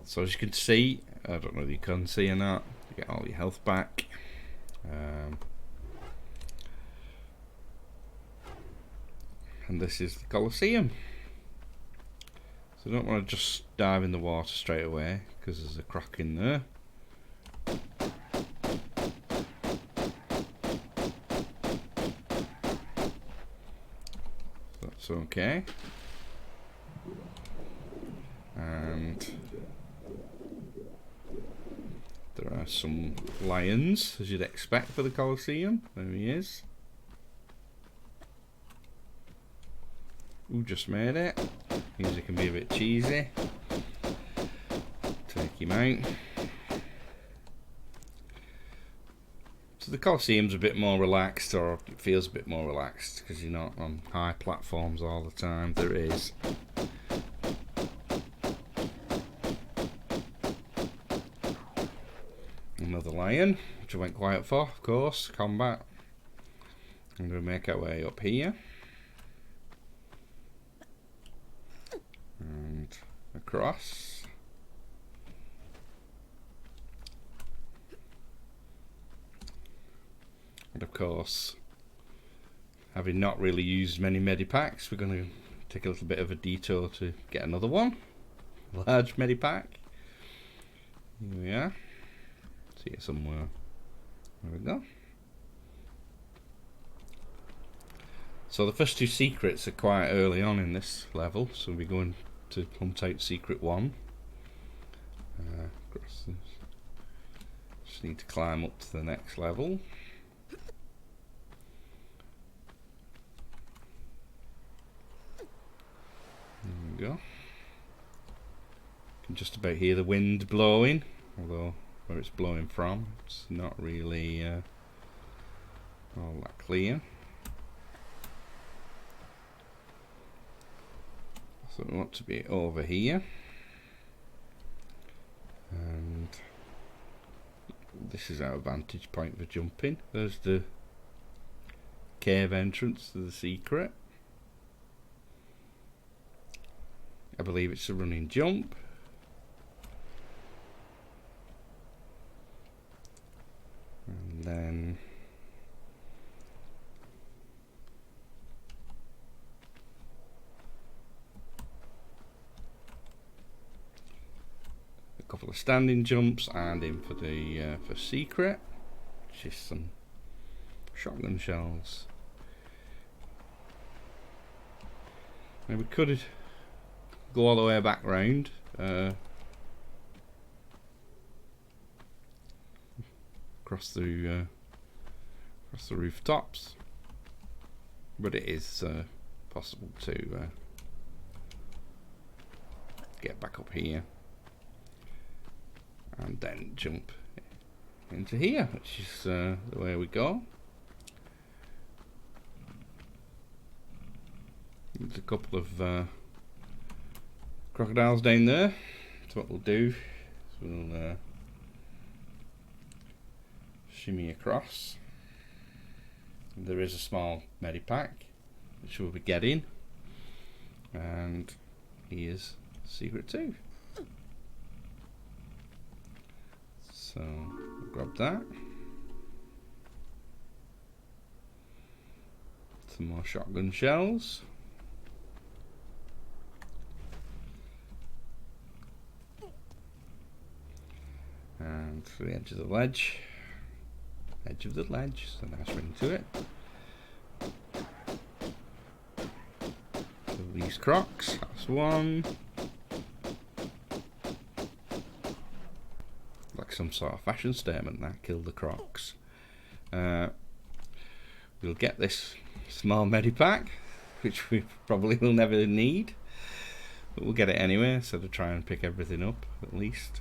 So as you can see, I don't know if you can see or not, you get all your health back. And this is the Colosseum. So I don't want to just dive in the water straight away because there's a croc in there. That's okay. And there are some lions, as you'd expect for the Colosseum. There he is. Ooh, just made it. Music can be a bit cheesy. Take him out. So the Colosseum's a bit more relaxed, or it feels a bit more relaxed, because you're not on high platforms all the time. There is. Another lion, which I went quiet for, of course, combat. I'm going to make our way up here. And across. And of course, having not really used many medipacks, we're going to take a little bit of a detour to get another one. A large medipack. Here we are. See it somewhere. There we go. So the first two secrets are quite early on in this level, so we're going to hunt out secret 1. Just need to climb up to the next level. There we go. You can just about hear the wind blowing, although where it's blowing from, it's not really all that clear. So we want to be over here, and this is our vantage point for jumping. There's the cave entrance to the secret. I believe it's a running jump. And then a couple of standing jumps, and in for the first secret, which is some shotgun shells. Now we could go all the way back round. Across the rooftops, but it is possible to get back up here and then jump into here, which is the way we go. There's a couple of crocodiles down there. So what we'll do is we'll shimmy across. There is a small medipack which we'll be getting, and here's secret 2. So we'll grab that. Some more shotgun shells. And to the edge of the ledge. Edge of the ledge, so nice ring to it. So these crocs, that's one. Like some sort of fashion statement, that kill the crocs. We'll get this small medipack, which we probably will never need, but we'll get it anyway, so to try and pick everything up at least.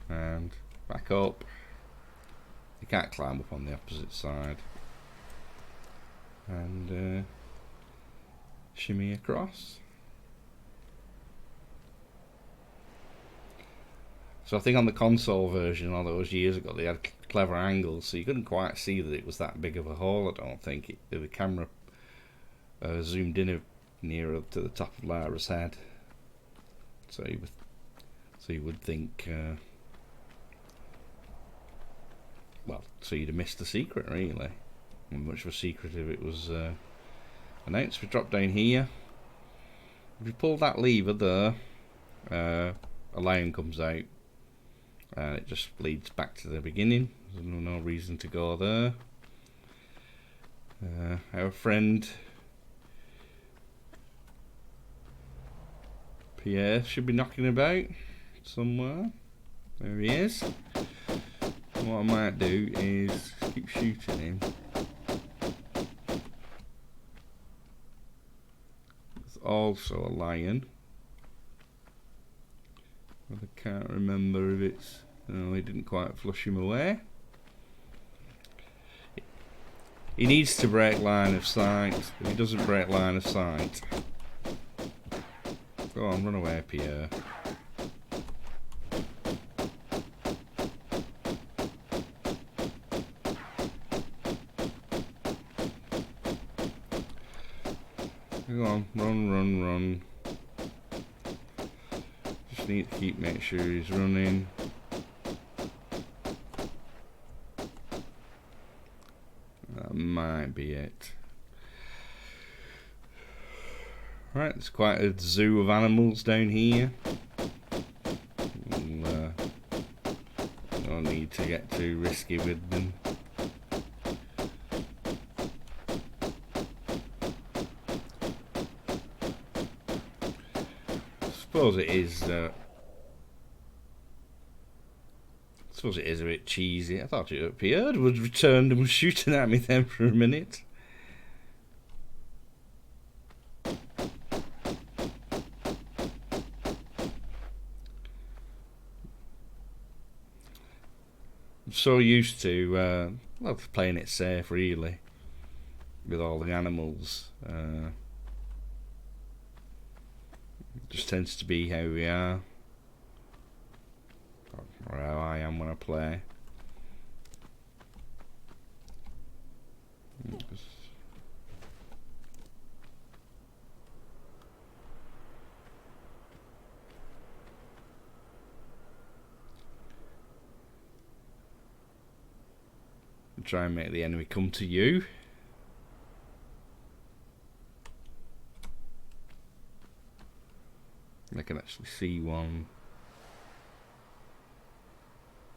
And back up. You can't climb up on the opposite side. And shimmy across. So I think on the console version, all those years ago, they had clever angles, so you couldn't quite see that it was that big of a hole. I don't think the camera zoomed in nearer to the top of Lara's head, so you were So you would think, well, so you'd have missed the secret, really. Not much of a secret if it was announced. We drop down here. If you pull that lever there, a lion comes out, and it just leads back to the beginning. There's no reason to go there. Our friend Pierre should be knocking about somewhere. There he is. What I might do is keep shooting him. There's also a lion. But I can't remember if it's... No, he didn't quite flush him away. He needs to break line of sight. If he doesn't break line of sight... Go on, run away, Pierre. Go on, run. Just need to make sure he's running. That might be it. Right, there's quite a zoo of animals down here. No need to get too risky with them. I suppose it is a bit cheesy. I thought it appeared, was returned and was shooting at me then for a minute. I'm so used to well, playing it safe, really, with all the animals. It just tends to be how we are, or how I am when I play. Try and make the enemy come to you. I can actually see one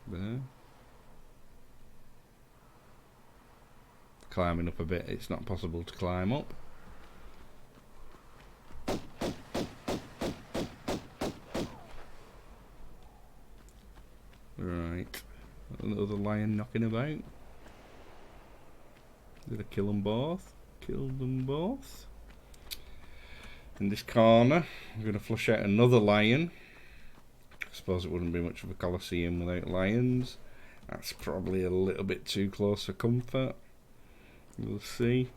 there. Climbing up a bit, it's not possible to climb up. Right, another lion knocking about. Did I kill them both? Killed them both. In this corner, I'm going to flush out another lion. I suppose it wouldn't be much of a Colosseum without lions. That's probably a little bit too close for comfort. We'll see.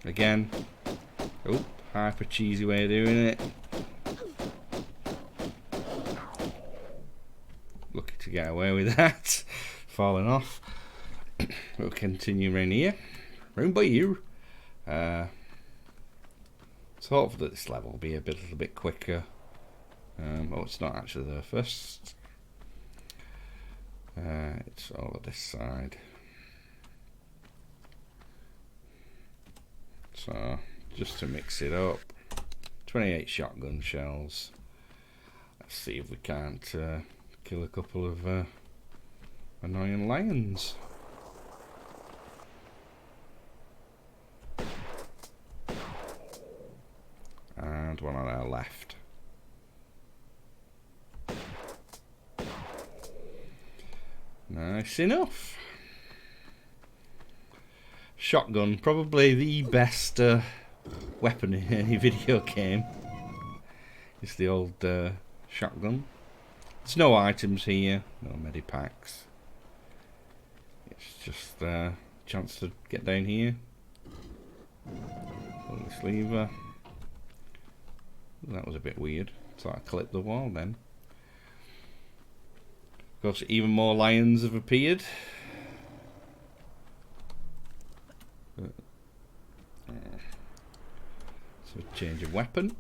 Again. Oh, hyper cheesy way of doing it. Lucky to get away with that. Falling off. We'll continue around here. Round by you. So hopefully this level will be a little bit quicker. Oh, it's not actually there first. It's over this side. So, just to mix it up. 28 shotgun shells. Let's see if we can't kill a couple of annoying lions. And one on our left. Nice enough. Shotgun, probably the best weapon in any video game. It's the old shotgun. There's no items here, no medipacks. It's just a chance to get down here. Pull this lever. That was a bit weird. So I clipped the wall then. Of course, even more lions have appeared. So change of weapon.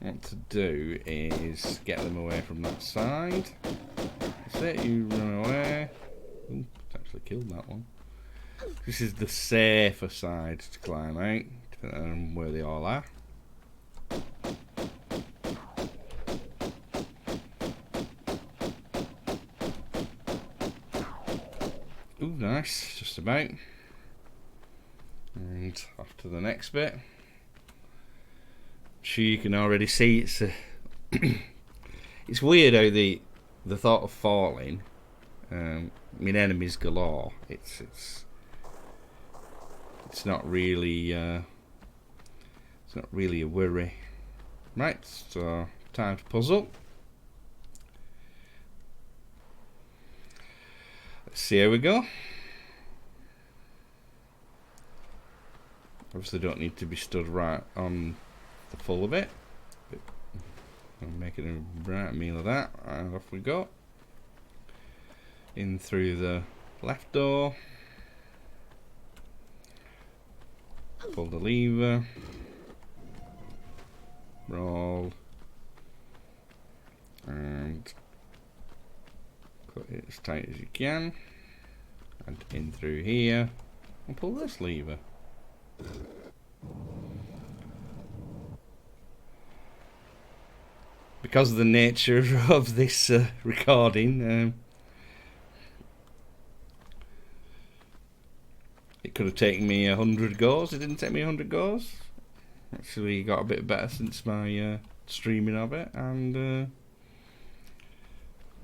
What to do is get them away from that side. That's it, you run away. Ooh, actually killed that one. This is the safer side to climb out, depending on where they all are. Ooh, nice, just about. And off to the next bit. Sure, you can already see it's it's weird how the thought of falling. I mean, enemies galore. It's not really a worry. Right, so time to puzzle. Let's see how we go. Obviously, don't need to be stood right on the full of it. But I'm making a right meal of that. And off we go. In through the left door. Pull the lever. Roll. And cut it as tight as you can. And in through here. And pull this lever. Because of the nature of this recording, it could have taken me 100 goes. It didn't take me 100 goes. Actually got a bit better since my streaming of it, and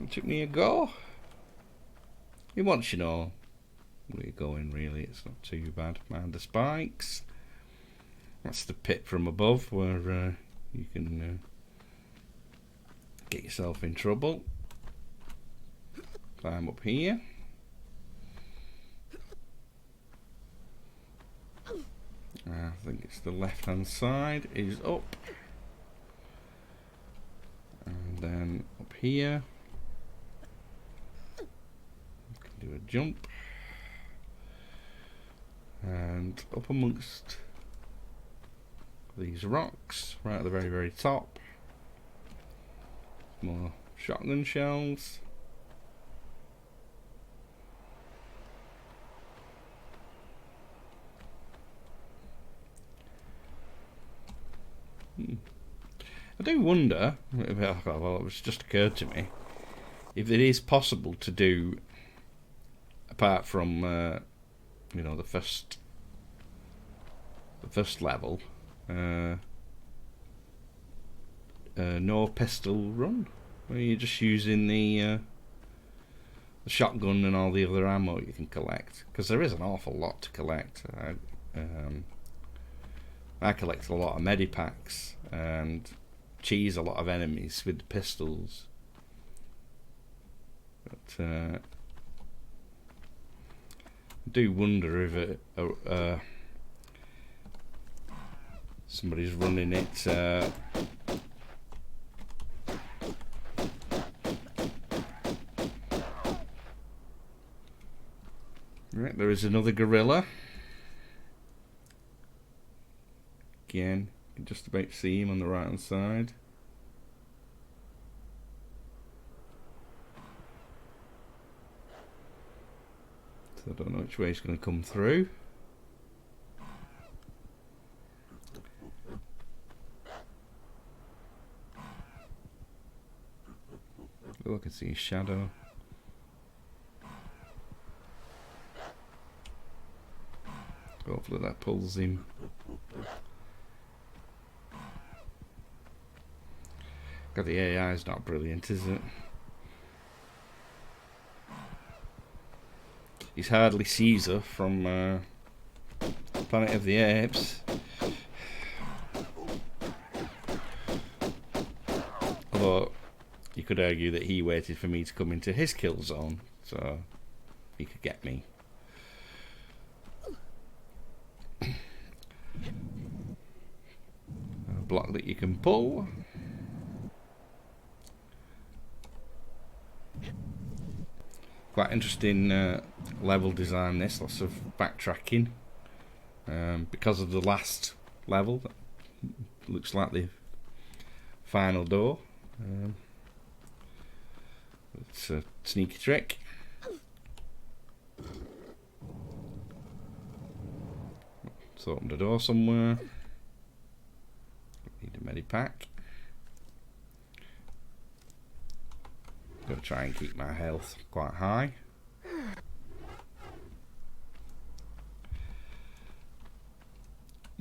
it took me a go. Once you know where you're going, really, it's not too bad. Mind the spikes. That's the pit from above where you can get yourself in trouble. Climb up here. I think it's the left hand side is up. And then up here. You can do a jump. And up amongst these rocks, right at the very, very top. More shotgun shells. I do wonder, well, it was just occurred to me, if it is possible to do, apart from you know, the first level, no pistol run, where you're just using the shotgun and all the other ammo you can collect, because there is an awful lot to collect. I collect a lot of medipacks and cheese a lot of enemies with the pistols, but I do wonder if somebody's running it right. There is another gorilla. Again, you can just about see him on the right hand side. So I don't know which way he's going to come through. Oh, I can see his shadow. Hopefully that pulls him. God, the AI is not brilliant, is it? He's hardly Caesar from Planet of the Apes. Although you could argue that he waited for me to come into his kill zone, so he could get me. A block that you can pull. Quite interesting level design this, lots of backtracking. Because of the last level, looks like the final door. It's a sneaky trick. Let's open the door somewhere. Need a medipack. Gotta try and keep my health quite high. I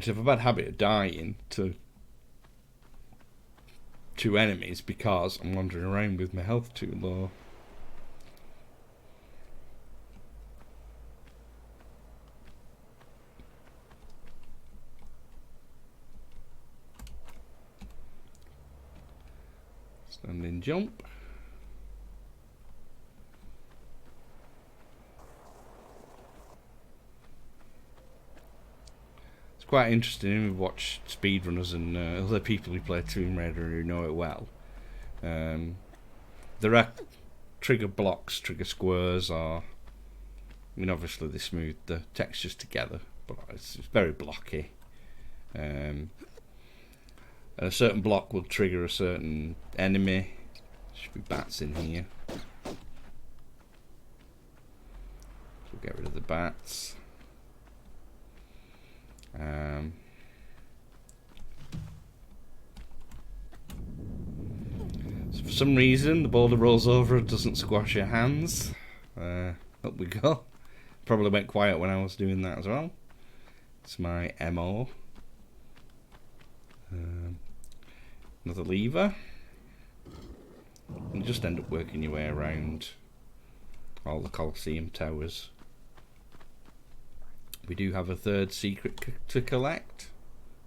have a bad habit of dying to enemies because I'm wandering around with my health too low. Standing jump. Quite interesting. We watch speedrunners and other people who play Tomb Raider who know it well. There are trigger blocks, trigger squares, or I mean, obviously they smooth the textures together, but it's very blocky. A certain block will trigger a certain enemy. There should be bats in here. So we'll get rid of the bats. So for some reason the boulder rolls over and doesn't squash your hands. Up we go. Probably went quiet when I was doing that as well. It's my MO. Another lever. And you just end up working your way around all the Colosseum towers. We do have a third secret to collect.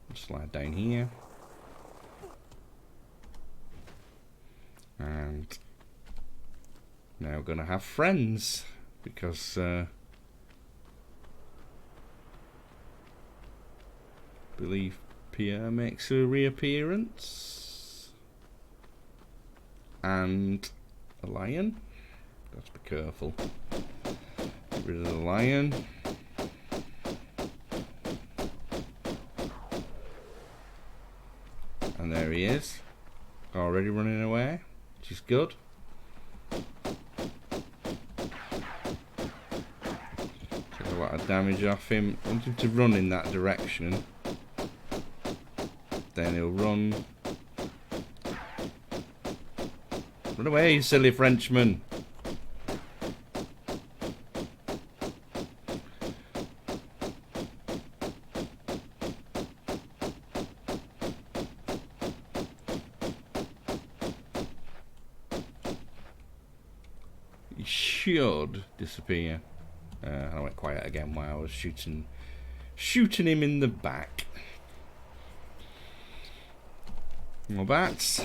I'll slide down here. And now we're going to have friends because I believe Pierre makes a reappearance. And a lion. Let's be careful. Get rid of the lion. And there he is, already running away, which is good. Took a lot of damage off him. I want him to run in that direction. Then he'll run. Run away, you silly Frenchman. Should disappear. I went quiet again while I was shooting him in the back. More bats.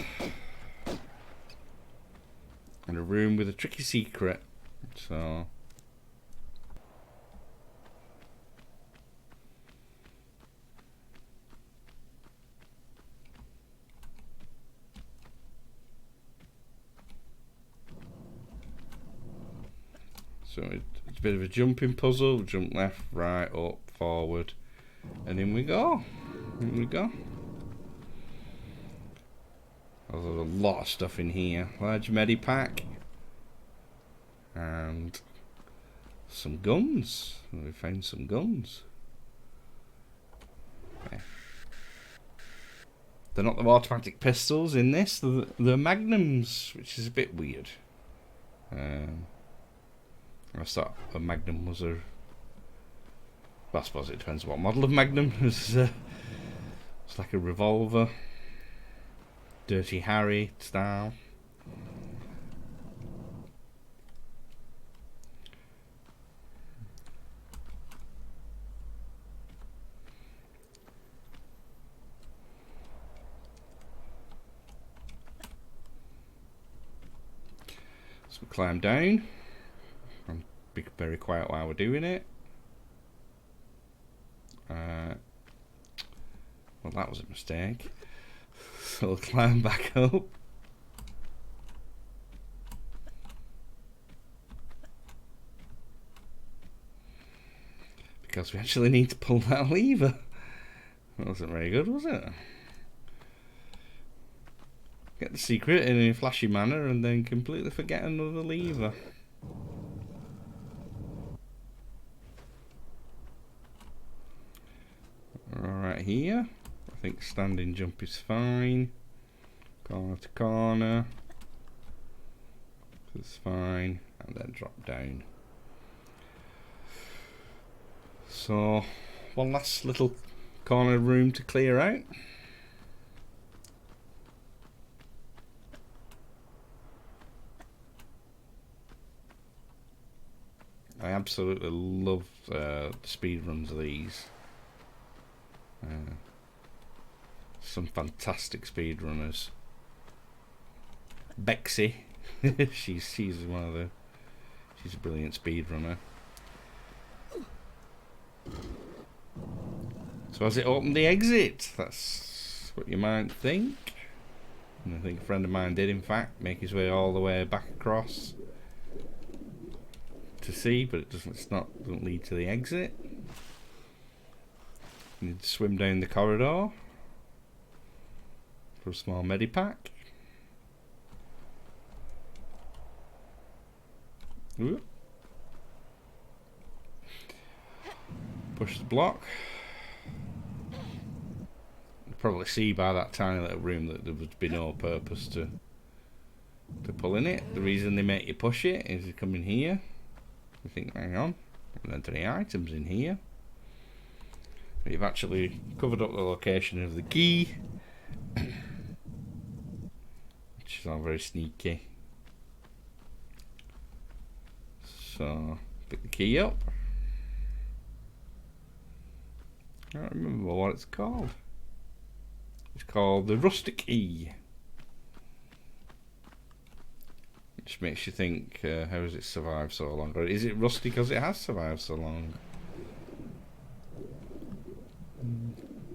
And a room with a tricky secret. So it's a bit of a jumping puzzle. Jump left, right, up, forward, and in we go. In we go. There's a lot of stuff in here. Large medipack. And some guns. We found some guns. Okay. They're not the automatic pistols in this. They're magnums, which is a bit weird. I thought a magnum was a... Well, I suppose it depends what model of magnum. It's like a revolver. Dirty Harry style. So we climb down. And be very quiet while we're doing it. Well, that was a mistake. So we'll climb back up. because we actually need to pull that lever. That wasn't very good, was it? Get the secret in a flashy manner and then completely forget another lever. Alright, here. I think standing jump is fine. Corner to corner. It's fine. And then drop down. So, one last little corner room to clear out. I absolutely love the speed runs of these. Some fantastic speed runners. Bexy, she's one of the. She's a brilliant speed runner. So has it opened the exit? That's what you might think. And I think a friend of mine did, in fact, make his way all the way back across to see, but it doesn't lead to the exit. You need to swim down the corridor for a small medipack. Ooh. Push the block. You probably see by that tiny little room that there would be no purpose to pull in it. The reason they make you push it is you come in here, you think, hang on, and then 3 items in here. You've actually covered up the location of the key, which is all very sneaky. So, pick the key up. I don't remember what it's called. It's called the rustic key. Which makes you think, how has it survived so long? Or is it rusty because it has survived so long?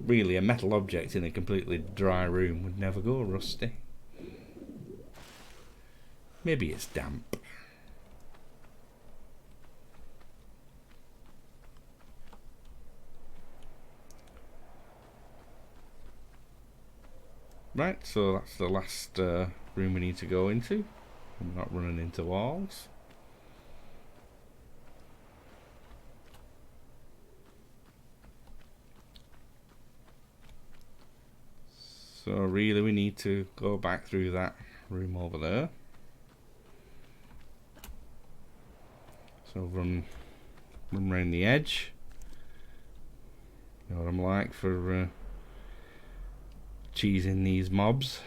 Really, a metal object in a completely dry room would never go rusty. Maybe it's damp. Right, so that's the last room we need to go into. I'm not running into walls. So really we need to go back through that room over there. So run around the edge. You know what I'm like for cheesing these mobs.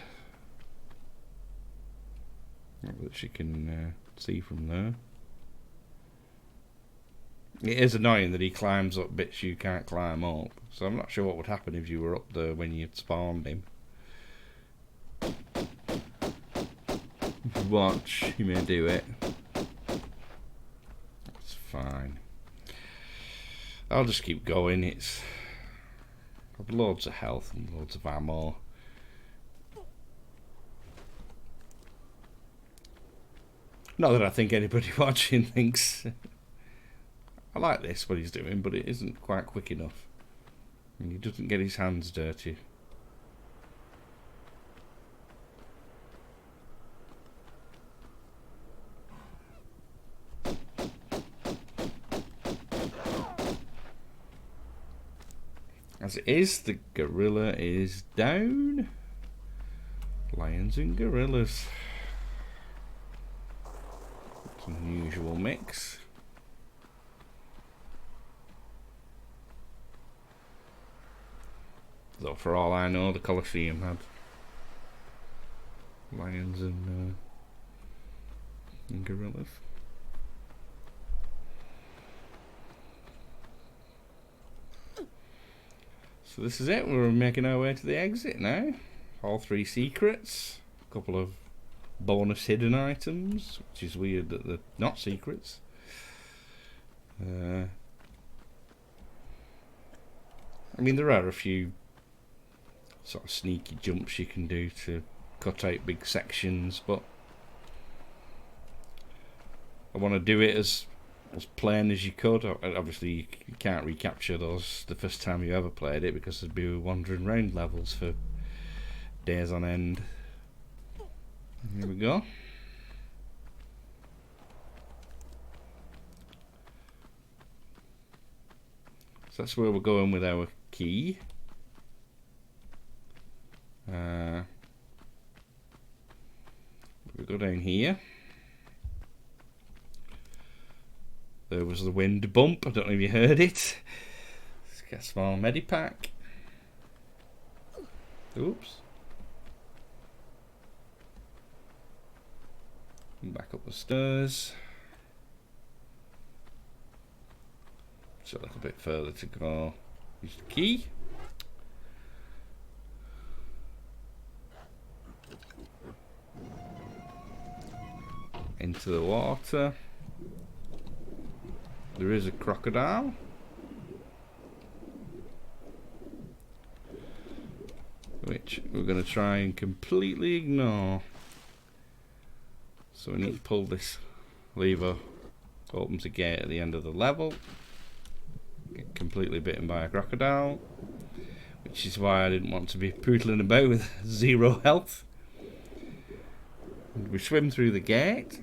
Not that she can see from there. It is annoying that he climbs up bits you can't climb up. So I'm not sure what would happen if you were up there when you spawned him. If you watch, you may do it. It's fine. I'll just keep going. It's got loads of health and loads of ammo. Not that I think anybody watching thinks I like this, what he's doing, but it isn't quite quick enough. And he doesn't get his hands dirty. As it is, the gorilla is down. Lions and gorillas. It's an unusual mix. Though for all I know, the Colosseum had lions and gorillas. So this is it, we're making our way to the exit now. All 3 secrets, a couple of bonus hidden items, which is weird that they're not secrets. I mean, there are a few sort of sneaky jumps you can do to cut out big sections, but I want to do it as as plain as you could. Obviously, you can't recapture those the first time you ever played it because there'd be wandering round levels for days on end. Here we go. So that's where we're going with our key. We go down here. There was the wind bump. I don't know if you heard it. Let's get a small medipack. Oops. And back up the stairs. Just a little bit further to go. Use the key. Into the water. There is a crocodile. Which we're going to try and completely ignore. So we need to pull this lever, opens a gate at the end of the level. Get completely bitten by a crocodile. Which is why I didn't want to be pootling about with 0 health. And we swim through the gate.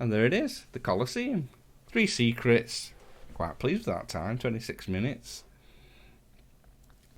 And there it is, the Colosseum. 3 secrets. Quite pleased with that time, 26 minutes.